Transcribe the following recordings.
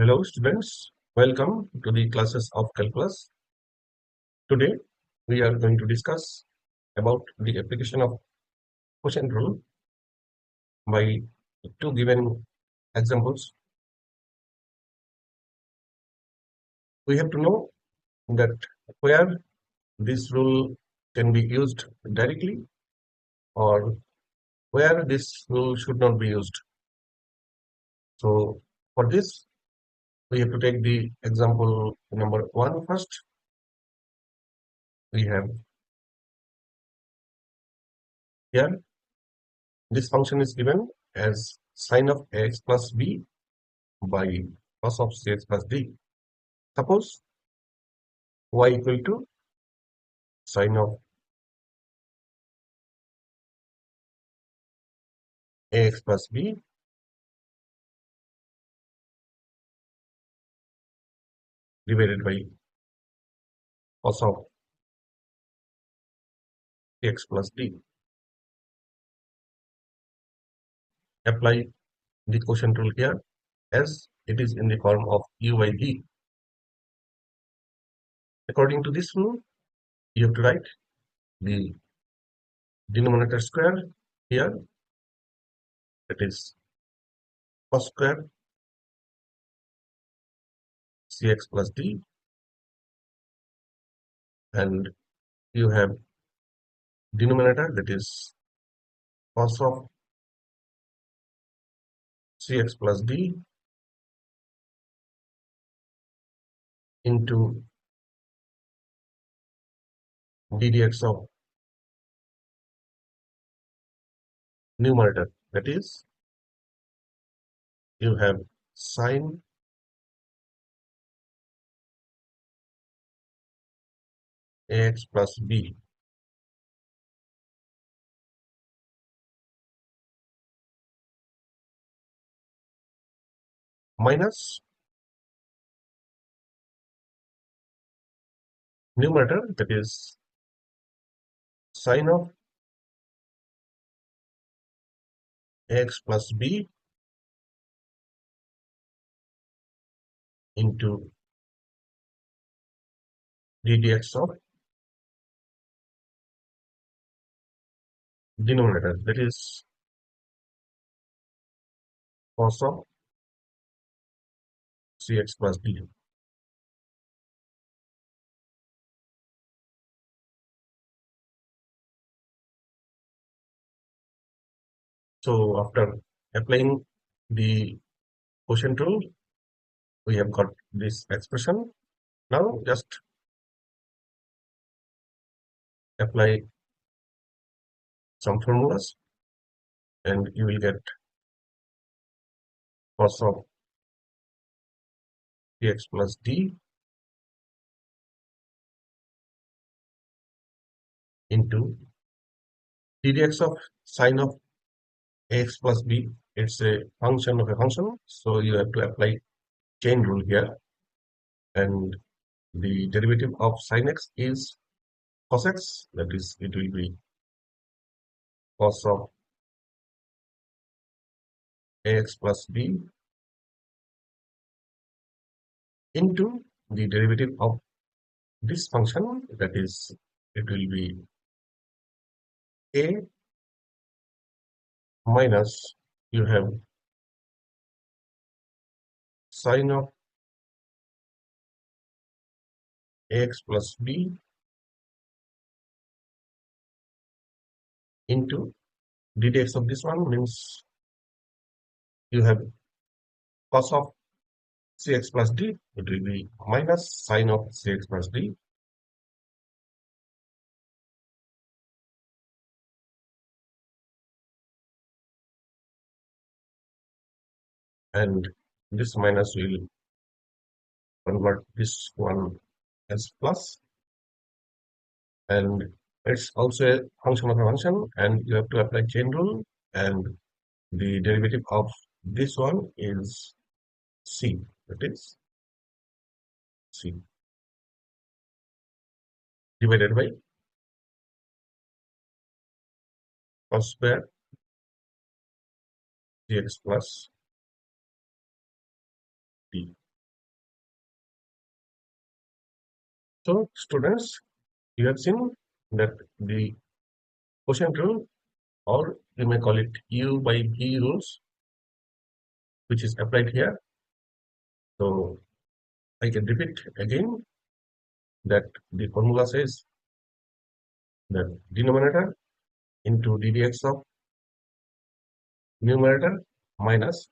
Hello students, welcome to the classes of calculus. Today we are going to discuss about the application of quotient rule by two given examples. We have to know that where this rule can be used directly or where this rule should not be used. So for this we have to take the example number 1 first. We have here this function is given as sine of ax plus b by cos of cx plus d. Suppose y equal to sine of ax plus b divided by cos of x plus d. Apply the quotient rule here as it is in the form of u by v. According to this rule, you have to write the denominator square here, that is cos square cx plus d, and you have denominator that is cos of cx plus d into d dx of numerator, that is you have sine ax plus b minus numerator, that is sine of ax plus b into d dx of denominator, that is cos of cx plus d. So after applying the quotient rule, we have got this expression. Now just apply some formulas and you will get cos of cx plus d into d dx of sine of ax plus b. It's a function of a function, so you have to apply chain rule here, and the derivative of sine x is cos x, that is it will be cos of ax plus b into the derivative of this function, that is it will be a minus you have sine of ax plus b into d dx of this one, means you have cos of cx plus d, it will be minus sine of cx plus d, and this minus will convert this one as plus, and it's also a function of a function, and you have to apply chain rule, and the derivative of this one is c, that is c divided by cos square dx plus d. So students, you have seen that the quotient rule, or you may call it U by V rules, which is applied here. So I can repeat again that the formula says that denominator into ddx of numerator minus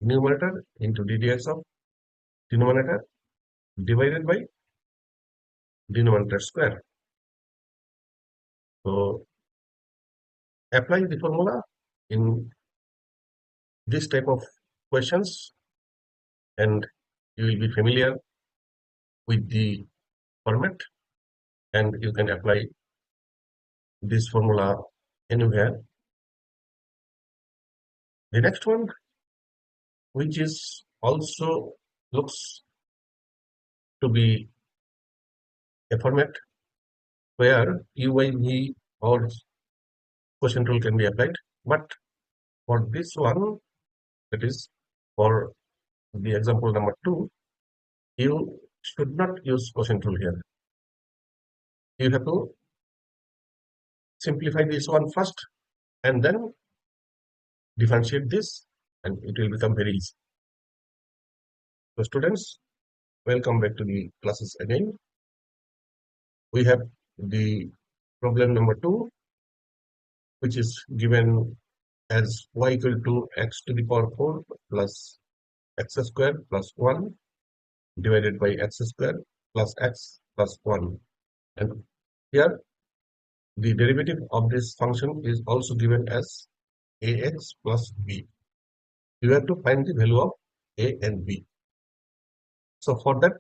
numerator into ddx of denominator divided by denominator square. So apply the formula in this type of questions and you will be familiar with the format, and you can apply this formula anywhere. The next one, which is also looks to be a format where U by V or quotient rule can be applied, but for this one, that is for the example number 2, you should not use quotient rule here. You have to simplify this one first and then differentiate this, and it will become very easy. So students, welcome back to the classes again. We have the problem number 2, which is given as y equal to x to the power 4 plus x square plus 1 divided by x square plus x plus 1. And here the derivative of this function is also given as ax plus b. You have to find the value of a and b. So for that,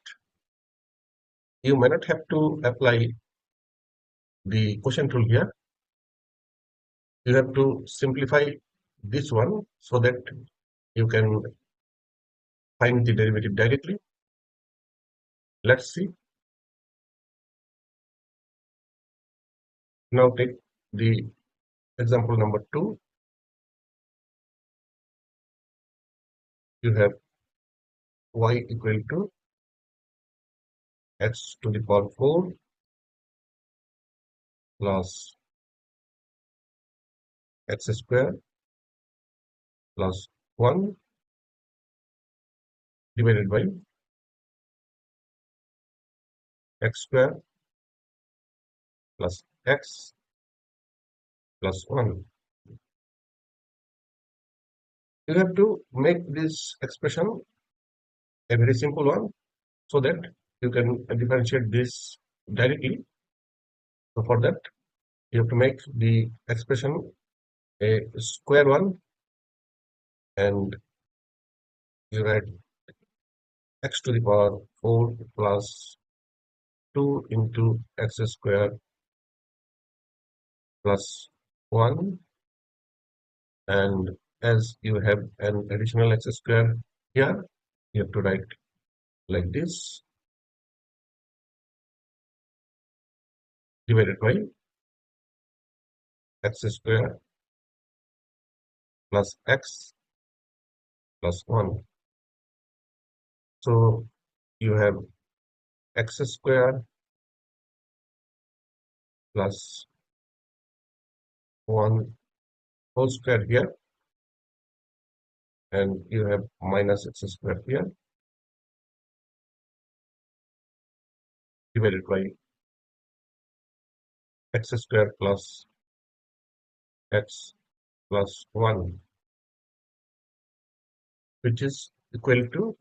you may not have to apply the quotient rule here. You have to simplify this one so that you can find the derivative directly. Let's see. Now take the example number 2. You have y equal to x to the power 4 plus x square plus 1 divided by x square plus x plus 1. You have to make this expression a very simple one so that you can differentiate this directly. So for that, you have to make the expression a square one, and you write x to the power 4 plus 2 into x square plus 1, and as you have an additional x square here, you have to write like this, divided by x square plus x plus 1. So you have x square plus 1 whole square here, and you have minus x square here, divided by x square plus x plus 1, which is equal to,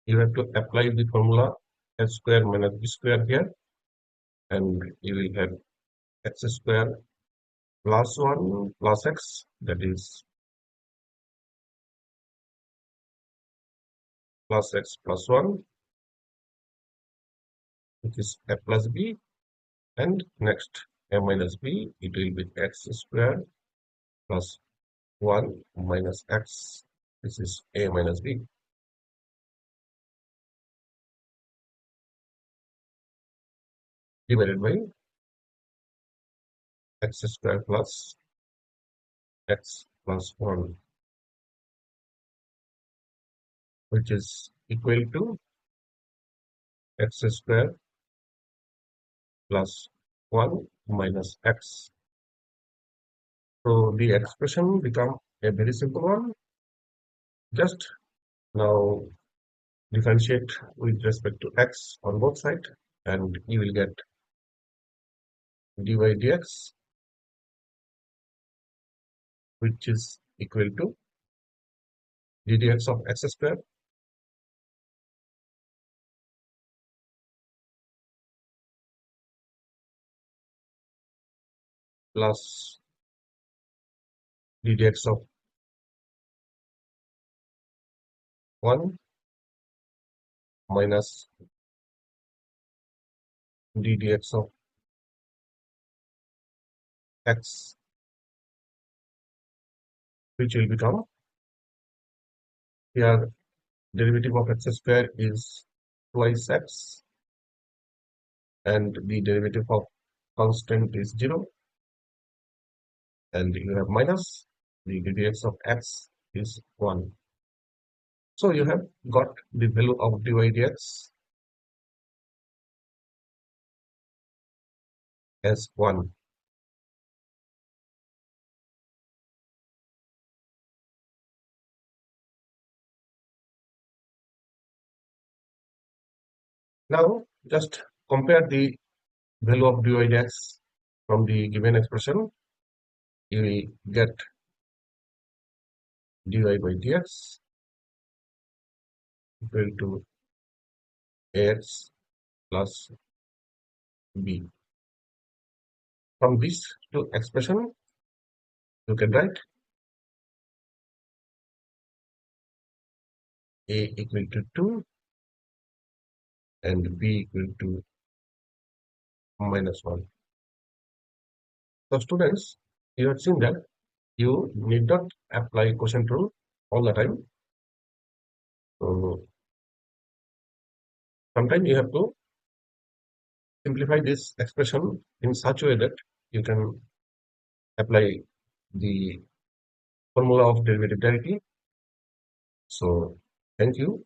you have to apply the formula x square minus b square here, and you will have x square plus 1 plus x, that is plus x plus 1, which is a plus b, and next a minus b, it will be x square plus 1 minus x, this is a minus b, divided by x square plus x plus 1, which is equal to x square plus 1 minus x. So the expression become a very simple one. Just now differentiate with respect to x on both sides, and you will get dy dx, which is equal to ddx of x square plus ddx of 1 minus ddx of x, which will become, here derivative of x square is twice x, and the derivative of constant is 0, and you have minus the ddx of x is 1. So you have got the value of dy dx as 1. Now just compare the value of dy dx from the given expression. You will get dy by dx equal to ax plus b. From this two expression, you can write a equal to 2 and b equal to minus 1. So students, you have seen that you need not apply quotient rule all the time. So sometimes you have to simplify this expression in such a way that you can apply the formula of derivative directly. So thank you.